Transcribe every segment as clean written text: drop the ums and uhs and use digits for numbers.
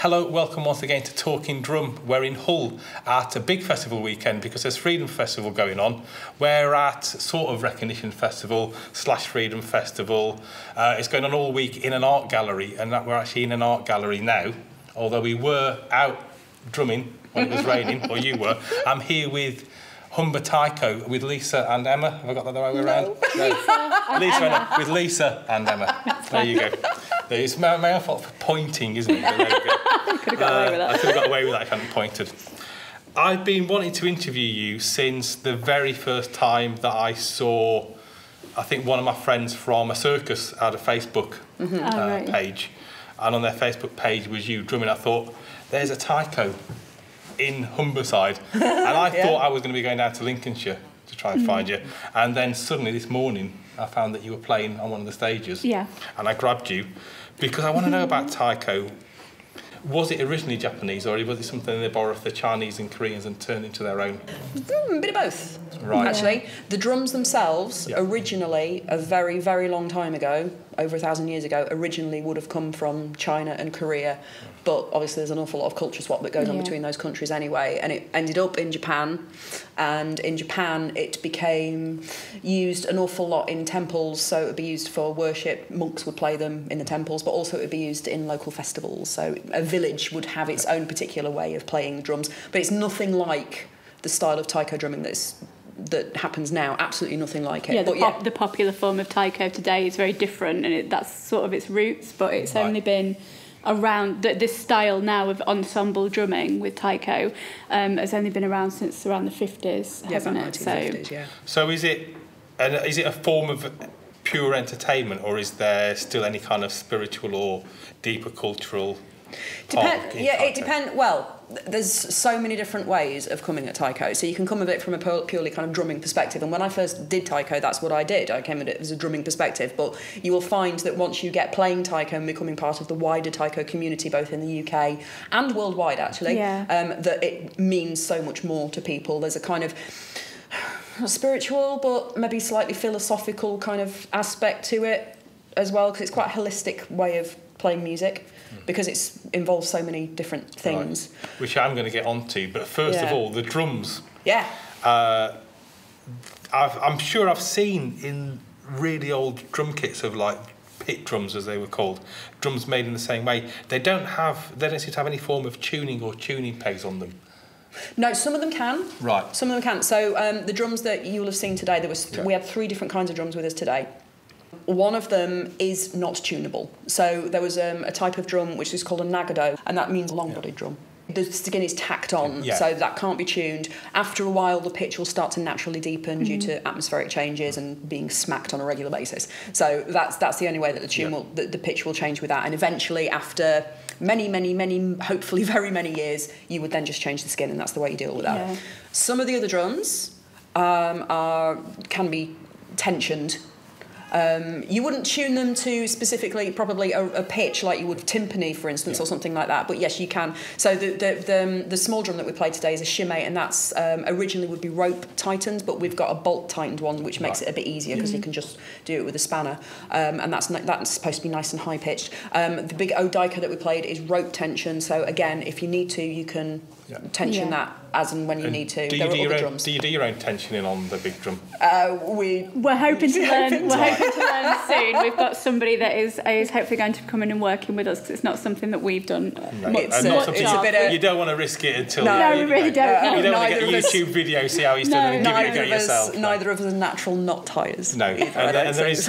Hello, welcome once again to Talking Drum. We're in Hull at a big festival weekend because there's Freedom Festival going on. We're at sort of Recognition Festival / Freedom Festival. It's going on all week in an art gallery, and we're actually in an art gallery now, although we were out drumming when it was raining, or you were. I'm here with Humber Taiko, with Lisa and Emma. Have I got that the right way around? No. Lisa and Emma. With Lisa and Emma. There you go. It's my own fault for pointing, isn't it? There you go. Could have got away with that. I could have got away with that if I hadn't pointed. I've been wanting to interview you since the very first time that I saw, I think, one of my friends from a circus had a Facebook page. And on their Facebook page was you drumming. I thought, there's a Taiko in Humberside. And I thought I was going to be going down to Lincolnshire to try and find you. And then suddenly this morning, I found that you were playing on one of the stages. Yeah. And I grabbed you because I want to know about Taiko. Was it originally Japanese, or was it something they borrowed off the Chinese and Koreans and turned into their own? A bit of both, right. Actually. The drums themselves, originally, a very, very long time ago, over 1,000 years ago, originally would have come from China and Korea. But obviously there's an awful lot of culture swap that goes on between those countries anyway. And it ended up in Japan. And in Japan, it became used an awful lot in temples. So it would be used for worship. Monks would play them in the temples, but also it would be used in local festivals. So a village would have its own particular way of playing drums. But it's nothing like the style of Taiko drumming that happens now. Absolutely nothing like it. Yeah, the popular form of Taiko today is very different, and that's sort of its roots, but it's only been around, this style now of ensemble drumming with Taiko has only been around since around the 50s, hasn't it? 1950s, So is it a form of pure entertainment, or is there still any kind of spiritual or deeper cultural part? It depends. Well, there's so many different ways of coming at Taiko. So you can come at it from a purely kind of drumming perspective. And when I first did Taiko, that's what I did. I came at it as a drumming perspective. But you will find that once you get playing Taiko and becoming part of the wider Taiko community, both in the UK and worldwide, actually, that it means so much more to people. There's a kind of spiritual but maybe slightly philosophical kind of aspect to it as well, because it's quite a holistic way of playing music, because it involves so many different things. Right. Which I'm going to get onto, but first of all, the drums. Yeah. I'm sure I've seen in really old drum kits of like pit drums, as they were called, drums made in the same way. They don't seem to have any form of tuning or tuning pegs on them. No, some of them can. Right. Some of them can. So the drums that you will have seen today, we had 3 different kinds of drums with us today. One of them is not tunable. So there was a type of drum which is called a nagado, and that means long-bodied drum. The skin is tacked on, so that can't be tuned. After a while, the pitch will start to naturally deepen due to atmospheric changes and being smacked on a regular basis. So that's the only way that the pitch will change with that. And eventually, after many, hopefully very many years, you would then just change the skin, and that's the way you deal with that. Yeah. Some of the other drums can be tensioned. You wouldn't tune them to specifically probably a pitch like you would timpani, for instance, or something like that. But yes, you can. So the small drum that we played today is a shimmy, and that's originally would be rope tightened, but we've got a bolt tightened one, which makes it a bit easier because you can just do it with a spanner. And that's supposed to be nice and high pitched. The big Odaika that we played is rope tension. So again, if you need to, you can tension that as and when you need to. Do you do your own tensioning on the big drum? We're hoping to learn. We're hoping to learn soon. We've got somebody that is hopefully going to come in and working with us, because it's not something that we've done. It's a bit of, you don't want to risk it until we really don't. You don't want to get a YouTube video, see how he's done, and give it a go yourself. Neither of us are natural knot tiers. No, and there's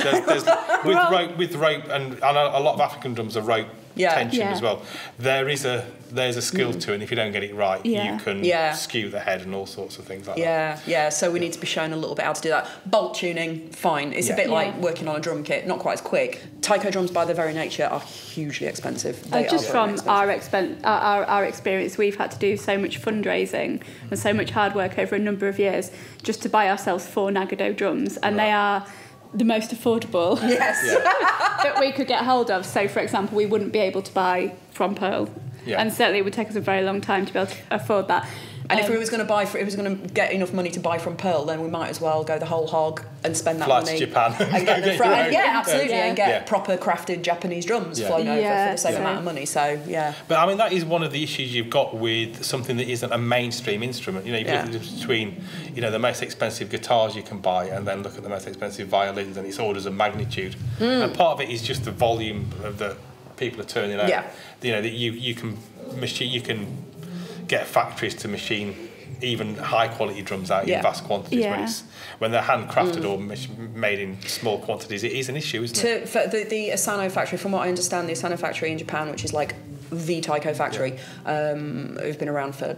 with rope, and a lot of African drums are rope tension as well. There's a skill to it, and if you don't get it right, you can skew the head and all sorts of things like that. Yeah, so we need to be shown a little bit how to do that. Bolt tuning, fine. It's a bit like working on a drum kit, not quite as quick. Taiko drums, by their very nature, are hugely expensive. Just from our experience, we've had to do so much fundraising and so much hard work over a number of years just to buy ourselves 4 Nagado drums, and they are the most affordable that we could get hold of. So, for example, we wouldn't be able to buy from Pearl, and certainly it would take us a very long time to be able to afford that. And if we was going to get enough money to buy from Pearl, then we might as well go the whole hog and spend that Fly money. to Japan. And get the absolutely, and get Yeah. proper crafted Japanese drums flown over for the same amount of money. So yeah. But I mean, that is one of the issues you've got with something that isn't a mainstream instrument. You know, you put the difference between, you know, the most expensive guitars you can buy, and then look at the most expensive violins, and it's orders of magnitude. And part of it is just the volume of the people are turning out. Yeah. You know, that you can get factories to machine even high quality drums out in vast quantities when they're handcrafted or made in small quantities. It is an issue, isn't it? For the Asano factory, from what I understand, the Asano factory in Japan, which is like the Taiko factory, who've been around for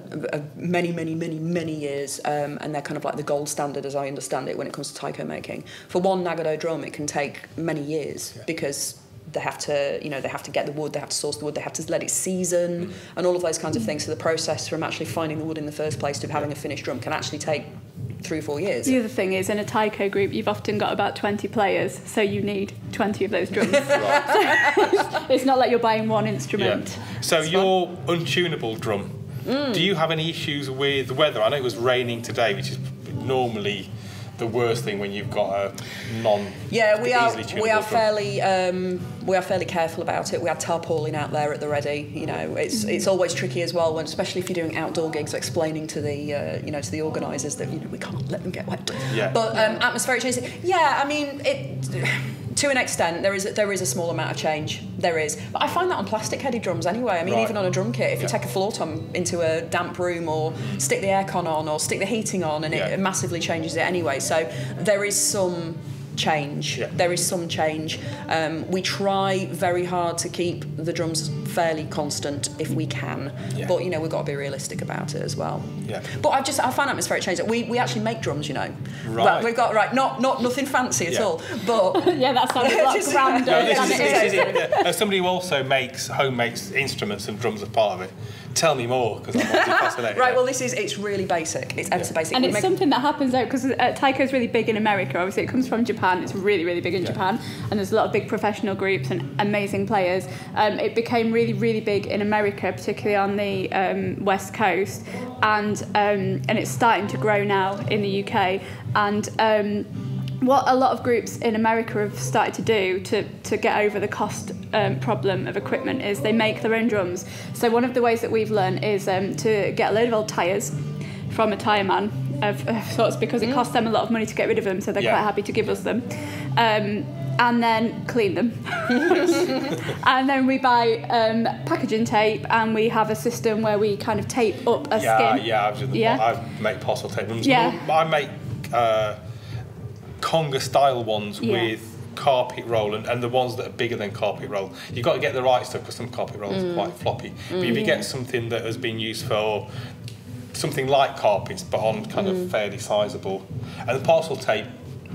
many years, and they're kind of like the gold standard, as I understand it, when it comes to Taiko making. For one Nagado drum, it can take many years because they have to get the wood, they have to source the wood, they have to let it season, and all of those kinds of things. So the process from actually finding the wood in the first place to having a finished drum can actually take 3 or 4 years. The other thing is, in a Taiko group, you've often got about 20 players, so you need 20 of those drums. So it's not like you're buying one instrument. Yeah. So your untunable drum, do you have any issues with the weather? I know it was raining today, which is normally the worst thing when you've got a easily tunable drum. We are fairly careful about it. We have tarpaulin out there at the ready. You know, it's always tricky as well, especially if you're doing outdoor gigs, explaining to the to the organisers that we can't let them get wet. Yeah. But atmospheric changes. Yeah, I mean to an extent there is a small amount of change. There is, but I find that on plastic-headed drums anyway. I mean, even on a drum kit, if you take a floor tom into a damp room or stick the aircon on or stick the heating on, and it massively changes it anyway. So there is some change. Yeah. There is some change. We try very hard to keep the drums fairly constant if we can, but we've got to be realistic about it as well. Yeah. But I find atmospheric change. We actually make drums, Right. Well, we've got not nothing fancy at all, but that sounds a lot grander. This is as somebody who also makes instruments and drums as part of it. Tell me more, because I'm fascinated. Right, well, it's really basic. It's ever so basic. And it's something that happens out, because Taiko's really big in America. Obviously, it comes from Japan. It's really, really big in Japan. And there's a lot of big professional groups and amazing players. It became really, really big in America, particularly on the West Coast. And it's starting to grow now in the UK. And what a lot of groups in America have started to do to get over the cost problem of equipment is they make their own drums. So one of the ways that we've learned is to get a load of old tyres from a tyre man of sorts, because it costs them a lot of money to get rid of them, so they're quite happy to give us them. And then clean them. And then we buy packaging tape, and we have a system where we kind of tape up a skin. I make parcel tape drums. Yeah. I make conga style ones with carpet roll, and the ones that are bigger than carpet roll. You've got to get the right stuff, because some carpet rolls are quite floppy. But if you get something that has been used for something like carpets but on kind of fairly sizable, and the parcel tape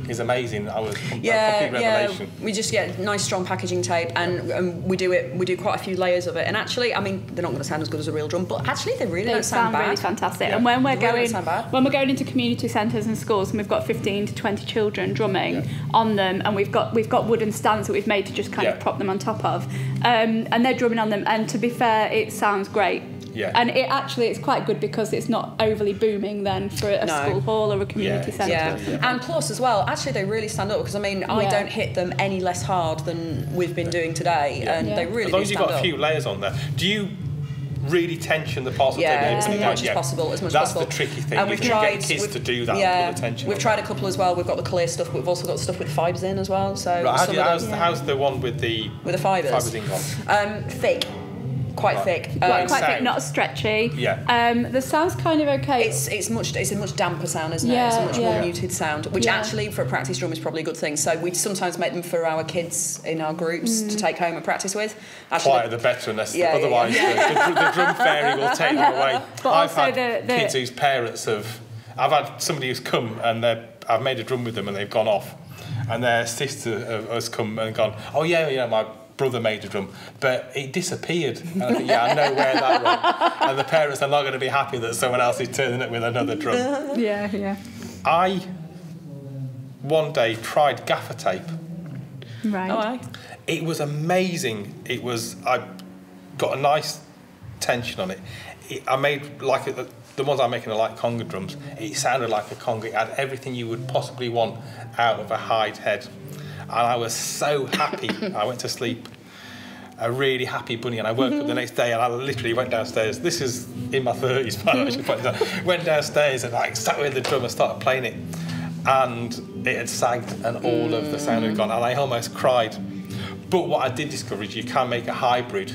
is amazing. I was complete revelation. We just get nice strong packaging tape, and we do quite a few layers of it. And actually, I mean, they're not going to sound as good as a real drum, but actually they don't sound bad. Really fantastic. Yeah. And when we're going into community centres and schools, and we've got 15 to 20 children drumming on them, and we've got wooden stands that we've made to just kind of prop them on top of, and they're drumming on them. And to be fair, it sounds great. Yeah. And it's quite good, because it's not overly booming then for a school hall or a community centre. Yeah. And plus as well, actually they really stand up, because I mean I don't hit them any less hard than we've been doing today, and they really as long as you've got up. a few layers on there. Do you really tension the parcel tape? As much as possible. That's the tricky thing. And we've tried kids to do that and put the tension. We've tried a couple as well. We've got the clear stuff. We've also got stuff with fibres in as well. So how's the one with the fibres in on? Thick. Quite thick. Quite thick, not as stretchy. Yeah. The sound's kind of okay. It's a much damper sound, isn't it? It's a much more muted sound, which actually for a practice drum is probably a good thing. So we sometimes make them for our kids in our groups to take home and practice with. Actually, Quite the better, unless otherwise the drum fairy will take them away. But I've had kids whose parents have. I've had somebody who's come, and I've made a drum with them, and they've gone off, and their sister has come and gone, oh yeah, my brother made a drum, but it disappeared. And I think, I know where that went. And the parents are not going to be happy that someone else is turning it with another drum. Yeah. I one day tried gaffer tape. Right. Oh, aye. It was amazing. I got a nice tension on it. I made like the ones I'm making are like conga drums. It sounded like a conga. It had everything you would possibly want out of a hide head, and I was so happy. I went to sleep a really happy bunny, and I woke up the next day and I literally went downstairs. This is in my 30s, by the way, I should point this out. Went downstairs and like sat with the drum and started playing it, and it had sagged and all of the sound had gone, and I almost cried. But what I did discover is you can make a hybrid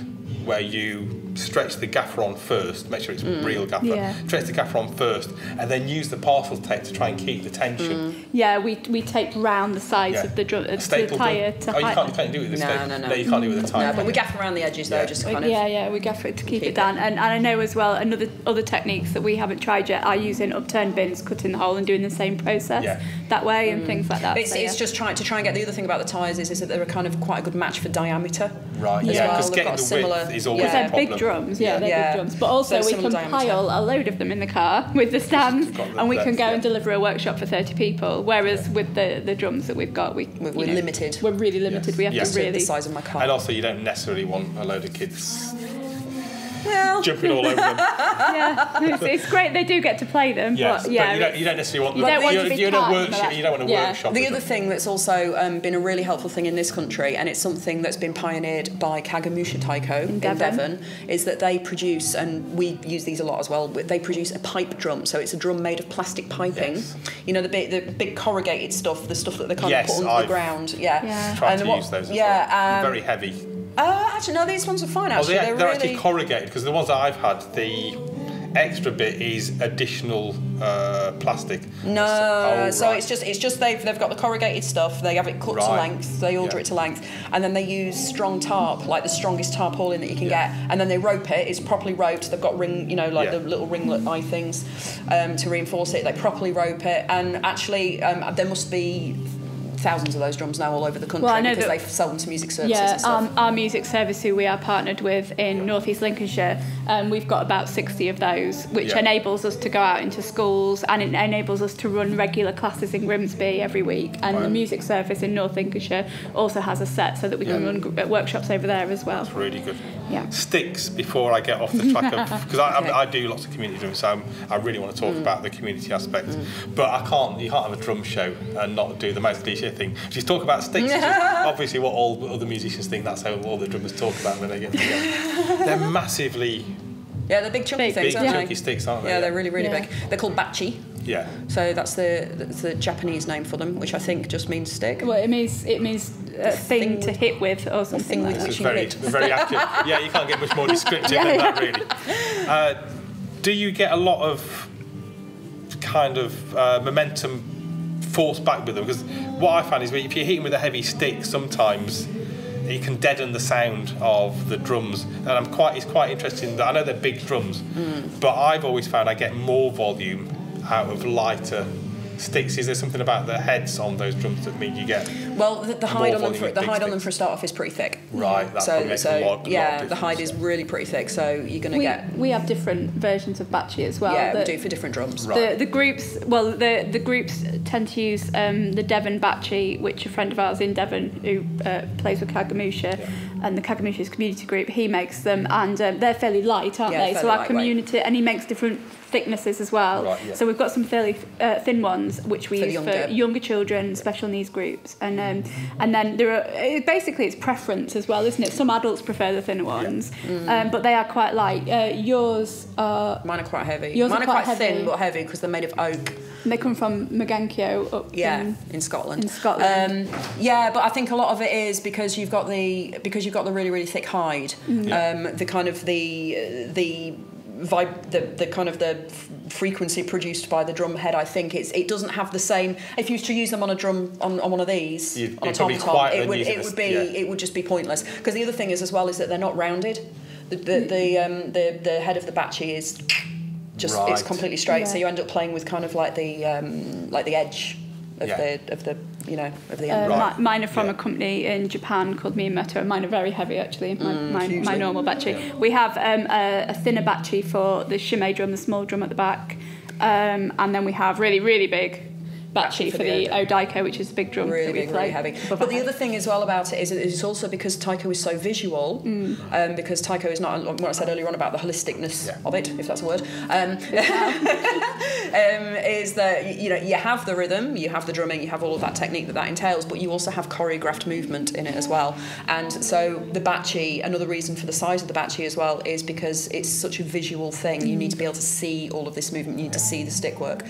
where you stretch the gaffer on first, make sure it's real gaffer, stretch the gaffer on first, and then use the parcel tape to try and keep the tension. Yeah, we tape round the sides of the drum, the tyre to you can't do it with the staple. No, you can't do it with the tyre. No, but we gaff around the edges though, just kind of. Yeah, we gaffer it to keep it down. And I know as well, other techniques that we haven't tried yet are using upturned bins, cutting the hole and doing the same process that way and things like that. It's just trying to get the other thing about the tyres is that they're a kind of quite a good match for diameter. Right, because getting the width is always a problem. They're big drums, they're big drums. But also we can pile a load of them in the car with the stands, and we can go and deliver a workshop for 30 people. Whereas with the drums that we've got, we're limited. We're really limited. We have to really the size of my car. And also, you don't necessarily want a load of kids jumping all over them. It's great. They do get to play them. Yes, but you don't necessarily want. You don't want to be you don't want to workshop. The other thing that's also been a really helpful thing in this country, and it's something that's been pioneered by Kagamusha Taiko in Devon, is that they produce, and we use these a lot as well. They produce a pipe drum, so it's a drum made of plastic piping. Yes. You know the big corrugated stuff, the stuff that they kind of put under the ground. Tried to use those. They're very heavy. Actually, no, these ones are fine. Actually, they're really actually corrugated, because the ones that I've had, the extra bit is additional plastic. No, so it's just they've got the corrugated stuff. They have it cut to length. They order it to length, and then they use strong tarp, like the strongest tarpaulin that you can get, and then they rope it. It's properly roped. They've got the little ringlet eye things to reinforce it. They properly rope it, and actually there must be thousands of those drums now all over the country because they sell them to music services and stuff. Our music service, who we are partnered with in North East Lincolnshire, we've got about 60 of those, which enables us to go out into schools, and it enables us to run regular classes in Grimsby every week. And the music service in North Lincolnshire also has a set so that we can run workshops over there as well. That's really good. Yeah. Sticks, before I get off the track of, because I do lots of community drums, so I really want to talk about the community aspect. But you can't have a drum show and not do the most cliche thing. Just talk about sticks, which is obviously what all other musicians think. That's how all the drummers talk about when they get together. They're massively... Yeah, they're big chunky things, aren't they? Big chunky sticks, aren't they? Yeah, they're really, really big. They're called bachi. Yeah. So that's the Japanese name for them, which I think just means stick. Well, it means a thing to hit with or something like that. It's very accurate. Yeah, you can't get much more descriptive than that, really. Do you get a lot of kind of momentum forced back with them? Because what I find is if you're hitting with a heavy stick, sometimes you can deaden the sound of the drums, and it's quite interesting that I know they're big drums, but I've always found I get more volume out of lighter sticks. Is there something about the heads on those drums that mean you get? Well, the hide on them for a start off is pretty thick. Right. That makes a lot of difference. The hide is really pretty thick, so you're going to get. We have different versions of bachi as well. Yeah, we do for different drums. Right. The groups tend to use the Devon bachi, which a friend of ours in Devon who plays with Kagamusha, and the Kagamusha's community group, he makes them, and they're fairly light, aren't they? So our community, and he makes different thicknesses as well. Right, yeah. So we've got some fairly thin ones, which we use for younger children, special needs groups, and then there are basically it's preference as well, isn't it? Some adults prefer the thinner ones, but they are quite light. Yours are. Mine are quite heavy. Mine are quite thin but heavy because they're made of oak. And they come from Magankio up in Scotland. But I think a lot of it is because you've got the really, really thick hide. The kind of the kind of the frequency produced by the drum head, I think it doesn't have the same. If you used to use them on a drum on one of these on a tom-tom, it would just be pointless. Because the other thing is as well is that they're not rounded. The head of the bachi is just it's completely straight, so you end up playing with kind of like the edge of the end. Mine are from a company in Japan called Miyamoto, and mine are very heavy actually. My normal bachi. We have a thinner bachi for the shime drum, the small drum at the back, and then we have really, really big bachi for the Odaiko, which is the big drum really that we big, play. really heavy. But the other thing as well about it is it's also because taiko is so visual, because taiko is not what I said earlier on about the holisticness of it, if that's a word, is that you have the rhythm, you have the drumming, you have all of that technique that entails, but you also have choreographed movement in it as well. And so the bachi, another reason for the size of the bachi as well, is because it's such a visual thing. You need to be able to see all of this movement, you need to see the stick work.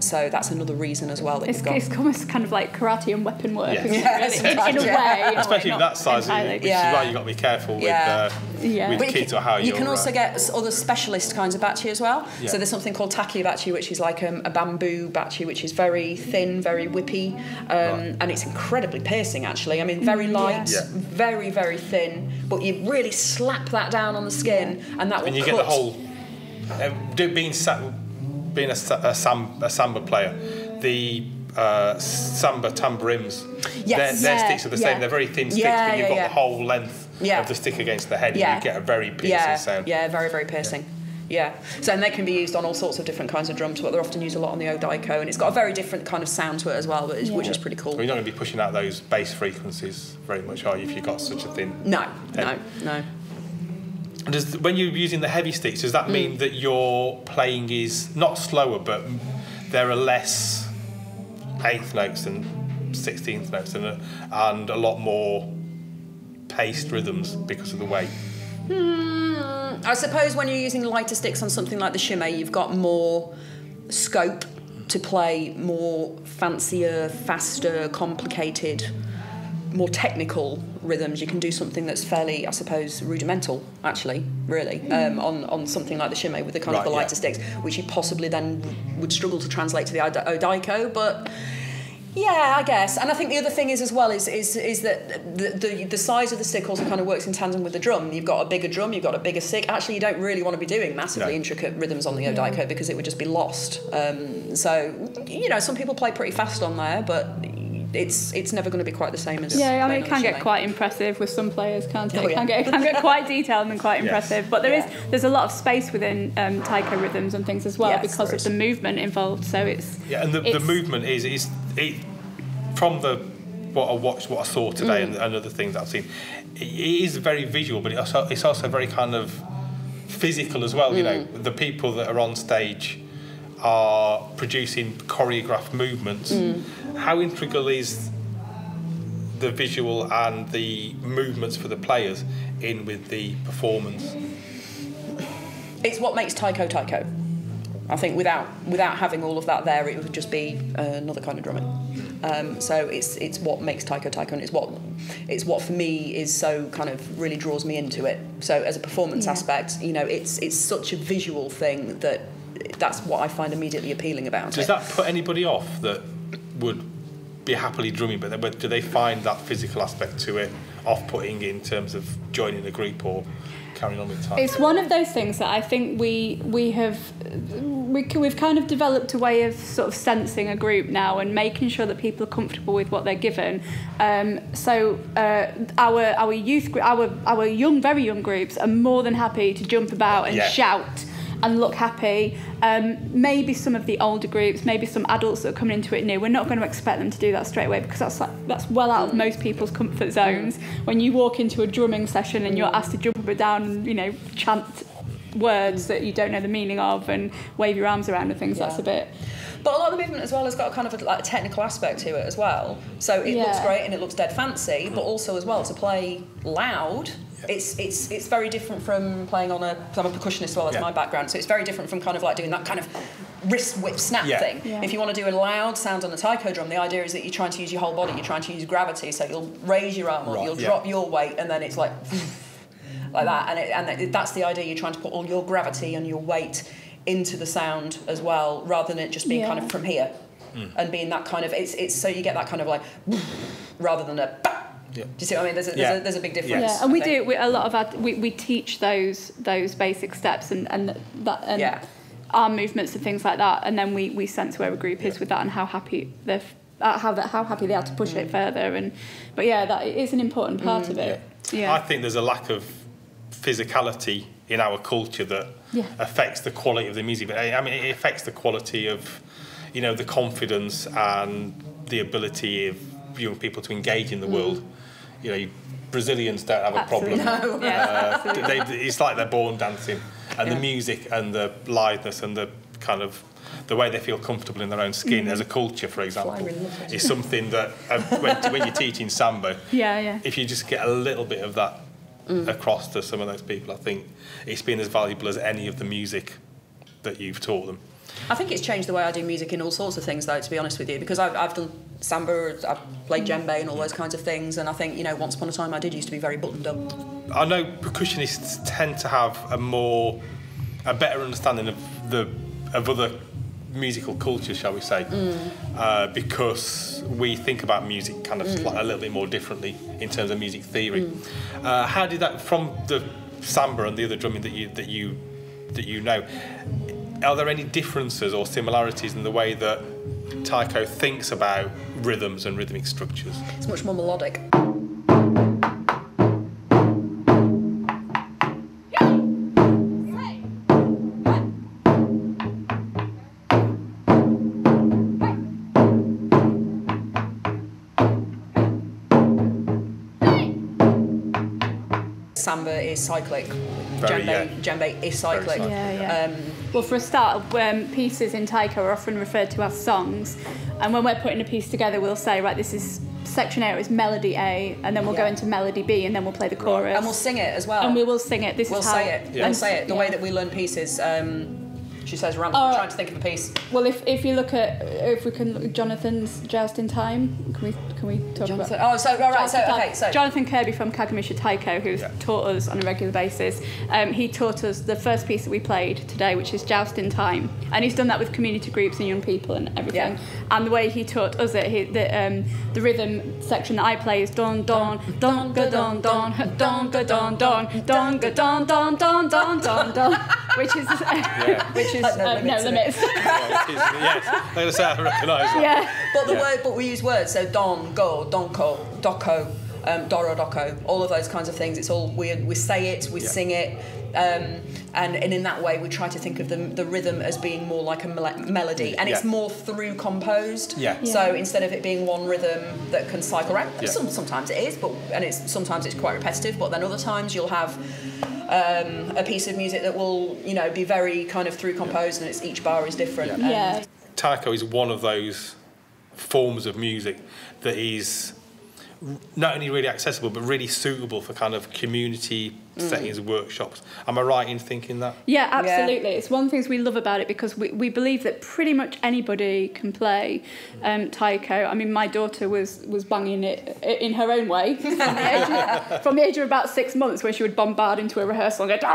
So that's another reason as well that it's almost kind of like karate and weapon work, isn't it, really? In a way. Especially with that size, which is why you've got to be careful with kids or how you can also get other specialist kinds of bachi as well. So there's something called taki bachi, which is like a bamboo bachi, which is very thin, very whippy, and it's incredibly piercing actually. I mean, very light, very, very thin, but you really slap that down on the skin and that will and you cut. get the whole being a samba player, the samba tamburims, their sticks are the same. They're very thin sticks, but you've got the whole length of the stick against the head, and you get a very piercing sound. Yeah, very, very piercing. Yeah. So, and they can be used on all sorts of different kinds of drums, but they're often used a lot on the Odaiko, and it's got a very different kind of sound to it as well, which is pretty cool. Well, you're not going to be pushing out those bass frequencies very much, are you, if you've got such a thin No. When you're using the heavy sticks, does that mean that your playing is not slower, but there are less 8th notes and 16th notes and a lot more paced rhythms because of the weight? I suppose when you're using lighter sticks on something like the shimei, you've got more scope to play more fancier, faster, complicated, more technical rhythms. You can do something that's fairly, I suppose, rudimental, actually, really, on something like the shimei with the kind of the lighter sticks, which you possibly then would struggle to translate to the Odaiko, but yeah, I guess. And I think the other thing is as well is that the size of the stick also kind of works in tandem with the drum. You've got a bigger drum, you've got a bigger stick. Actually, you don't really want to be doing massively intricate rhythms on the Odaiko because it would just be lost. So, some people play pretty fast on there, but it's never going to be quite the same as it can get quite impressive with some players, can't it? It can get quite detailed and quite impressive, but there's a lot of space within taiko rhythms and things as well because of the movement involved. So it's and the movement is from what I watched, what I saw today, and other things that I've seen. It is very visual, but it's also very kind of physical as well. The people that are on stage are producing choreographed movements. How integral is the visual and the movements for the players in with the performance? It's what makes taiko taiko. I think without having all of that there, it would just be another kind of drumming. So it's what makes taiko taiko, and it's what for me is so kind of really draws me into it. So as a performance aspect, it's such a visual thing that's what I find immediately appealing about it. Does that put anybody off that would be happily drumming, but do they find that physical aspect to it off-putting in terms of joining a group or carrying on with time? It's one of those things that I think we've kind of developed a way of sort of sensing a group now and making sure that people are comfortable with what they're given. So our youth, our young, very young groups are more than happy to jump about and shout and look happy. Maybe some of the older groups, maybe some adults that are coming into it new, we're not going to expect them to do that straight away because that's well out of most people's comfort zones. When you walk into a drumming session and you're asked to jump up and down and, chant words that you don't know the meaning of and wave your arms around and things, that's a bit... But a lot of the movement as well has got a kind of a technical aspect to it as well. So it looks great and it looks dead fancy, but also as well to play loud. It's very different from playing on because I'm a percussionist as well, that's my background, so it's very different from kind of like doing that kind of wrist whip snap thing. If you want to do a loud sound on a taiko drum, the idea is that you're trying to use your whole body, you're trying to use gravity, so you'll raise your arm up, you'll drop your weight, and then it's like that, and that's the idea. You're trying to put all your gravity and your weight into the sound as well, rather than it just being kind of from here and being that kind of it's so you get that kind of like rather than a do you see what I mean? There's a big difference. And we teach those basic steps and arm movements and things like that, and then we sense where a group is with that and how happy they're how happy they are to push it further. But that is an important part of it. I think there's a lack of physicality in our culture that affects the quality of the music. But I mean, it affects the quality of you know, the confidence and the ability of young people to engage in the world. You know, Brazilians don't have a problem. No. It's like they're born dancing, and the music and the litheness and the kind of the way they feel comfortable in their own skin as a culture, for example, is something that when you're teaching samba, if you just get a little bit of that across to some of those people, I think it's been as valuable as any of the music that you've taught them. I think it's changed the way I do music in all sorts of things, though, to be honest with you, because I've done samba, I've played djembe and all those kinds of things, and I think, you know, once upon a time I did used to be very buttoned up. I know percussionists tend to have a better understanding of other musical cultures, shall we say, because we think about music kind of a little bit more differently in terms of music theory. How did that, from the samba and the other drumming that you know, are there any differences or similarities in the way that Taiko thinks about rhythms and rhythmic structures? It's much more melodic. Samba is cyclic. Djembe is cyclic. Well, for a start, pieces in Taiko are often referred to as songs, and when we're putting a piece together, we'll say, right, this is section A is melody A, and then we'll go into melody B, and then we'll play the chorus. And we'll sing it as well. And we will sing it. We'll say it. We'll say it. The way that we learn pieces. She says, "Run, trying to think of a piece." Well, if you look at, if we can look at Jonathan's Joust in Time, can we talk about? Oh, so right, so Jonathan Kirby from Kagamisha Taiko, who's taught us on a regular basis. He taught us the first piece that we played today, which is Joust in Time, and he's done that with community groups and young people and everything. Yeah. And the way he taught us it, the rhythm section that I play is don don don ga don don don ga don don don ga don don don don don don, which is No Limits. Yes, I'm going to say I recognise that. Yeah. But we use words, so don, go, donko, doko, doro, doko, all of those kinds of things. It's all we say it, we sing it, and in that way we try to think of the rhythm as being more like a melody, and it's more through composed. So instead of it being one rhythm that can cycle around, sometimes it is, sometimes it's quite repetitive. But then other times you'll have a piece of music that will, you know, be very kind of through composed, and each bar is different. Taiko is one of those forms of music that is not only really accessible but really suitable for kind of community settings, workshops. Am I right in thinking that? Yeah, absolutely. It's one of the things we love about it, because we believe that pretty much anybody can play Taiko. I mean, my daughter was banging it in her own way from the age of about 6 months, where she would bombard into a rehearsal and go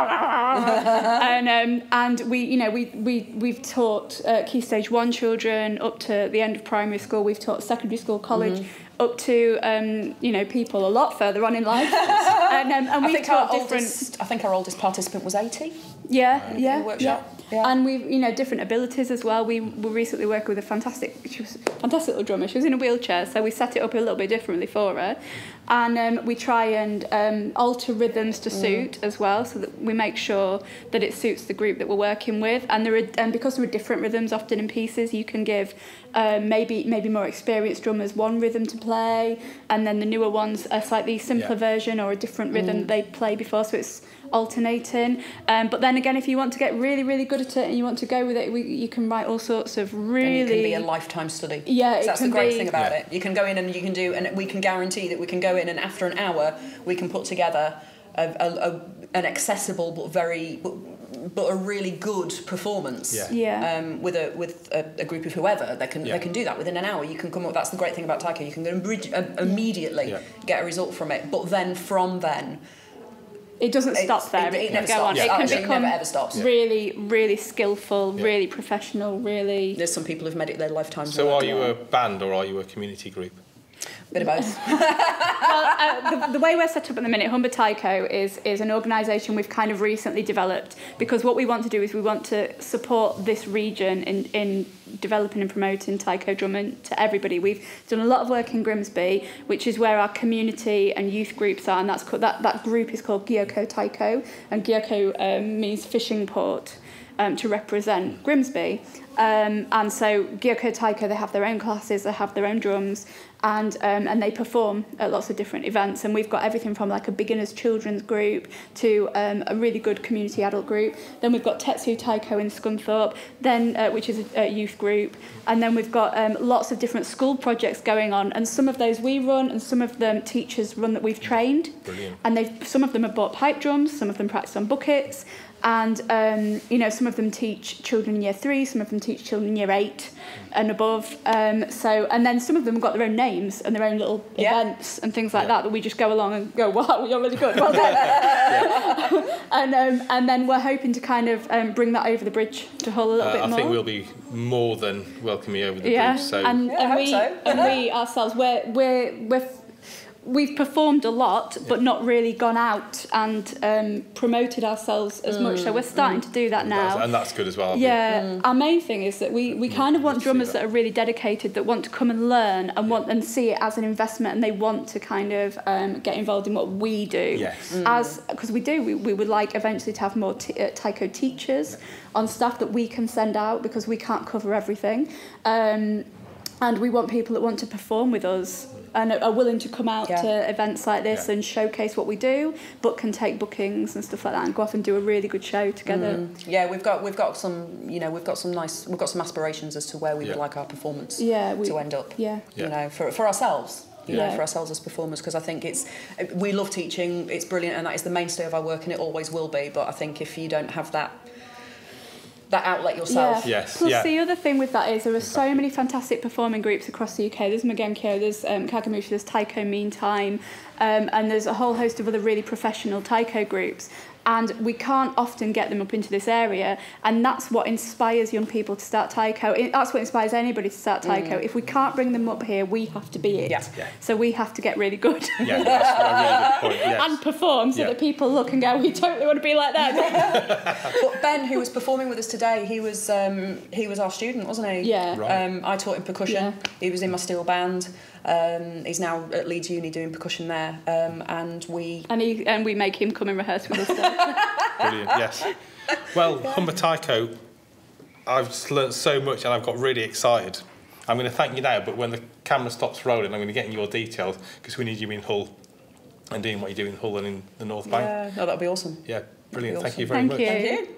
and we've taught Key Stage 1 children up to the end of primary school. We've taught secondary school, college, up to people a lot further on in life. And we taught different. I think our oldest participant was 80. Yeah. In the workshop. Yeah. And we've different abilities as well. We were recently working with she was a fantastic little drummer. She was in a wheelchair, so we set it up a little bit differently for her. And we try and alter rhythms to suit as well, so that we make sure that it suits the group that we're working with. And because there are different rhythms often in pieces, you can give maybe more experienced drummers one rhythm to play, and then the newer ones a slightly simpler version or a different rhythm that they played before, so it's alternating. But then again, if you want to get really, really good at it and you want to go with it, you can write all sorts of really... And it can be a lifetime study. Yeah, that's the great thing about it. You can go in and you can do... And we can guarantee that we can go in and after an hour, we can put together an accessible but a really good performance. With a group of whoever they can do that within an hour. You can come up. That's the great thing about Taiko. You can immediately get a result from it. But then from then, it doesn't stop there. It never stops. It can become never ever stops. Really, really skillful, really professional, really. There's some people who've made it their lifetime. So are you a band or are you a community group? Bit of both. Well, the way we're set up at the minute, Humber Taiko is an organisation we've kind of recently developed, because what we want to do is we want to support this region in developing and promoting Taiko drumming to everybody. We've done a lot of work in Grimsby, which is where our community and youth groups are, and that group is called Gyoko Taiko, and Gyoko means fishing port. to represent Grimsby. And so Gyoko Taiko, they have their own classes, they have their own drums, and they perform at lots of different events. And we've got everything from like a beginners children's group to a really good community adult group. Then we've got Tetsu Taiko in Scunthorpe, then which is a youth group. And then we've got lots of different school projects going on, and some of those we run, and some of them teachers run that we've trained. Brilliant. And some of them have bought pipe drums, some of them practice on buckets. And, you know, some of them teach children in year 3, some of them teach children in year 8 and above. And then some of them have got their own names and their own little events and things like that we just go along and go, wow, you're really good. Well done. And then we're hoping to kind of bring that over the bridge to Hull a little bit more. I think we'll be more than welcoming over the bridge. So. And we ourselves, we've performed a lot, but not really gone out and promoted ourselves as much. So we're starting to do that now. And that's good as well. Our main thing is that we kind of want drummers that are really dedicated, that want to come and learn and want and see it as an investment, and they want to kind of get involved in what we do. Yes. Because we would like eventually to have more Taiko teachers on staff that we can send out, because we can't cover everything. And we want people that want to perform with us and are willing to come out to events like this and showcase what we do, but can take bookings and stuff like that and go off and do a really good show together. Yeah, we've got some aspirations as to where we would like our performance to end up. You know, for ourselves. You know, for ourselves as performers, because I think we love teaching, it's brilliant, and that is the mainstay of our work, and it always will be. But I think if you don't have that outlet yourself. Plus the other thing with that is there are so many fantastic performing groups across the UK. There's Magenkyo, there's Kagamushi, there's Taiko Meantime, and there's a whole host of other really professional Taiko groups. And we can't often get them up into this area, and that's what inspires young people to start Taiko. That's what inspires anybody to start Taiko. If we can't bring them up here, we have to be it. So we have to get really good. That's a really good point. Yes. And perform so that people look and go, we totally want to be like that. But Ben, who was performing with us today, he was our student, wasn't he? Yeah. Right. I taught him percussion. He was in my steel band. He's now at Leeds Uni doing percussion there, and we make him come and rehearse with us. Brilliant, yes. Well, Humber Taiko, I've just learnt so much and I've got really excited. I'm going to thank you now, but when the camera stops rolling, I'm going to get in your details, because we need you in Hull and doing what you do in Hull and in the North Bank. Yeah, no, that'd be awesome. Yeah, brilliant. Awesome. Thank you very much. Thank you.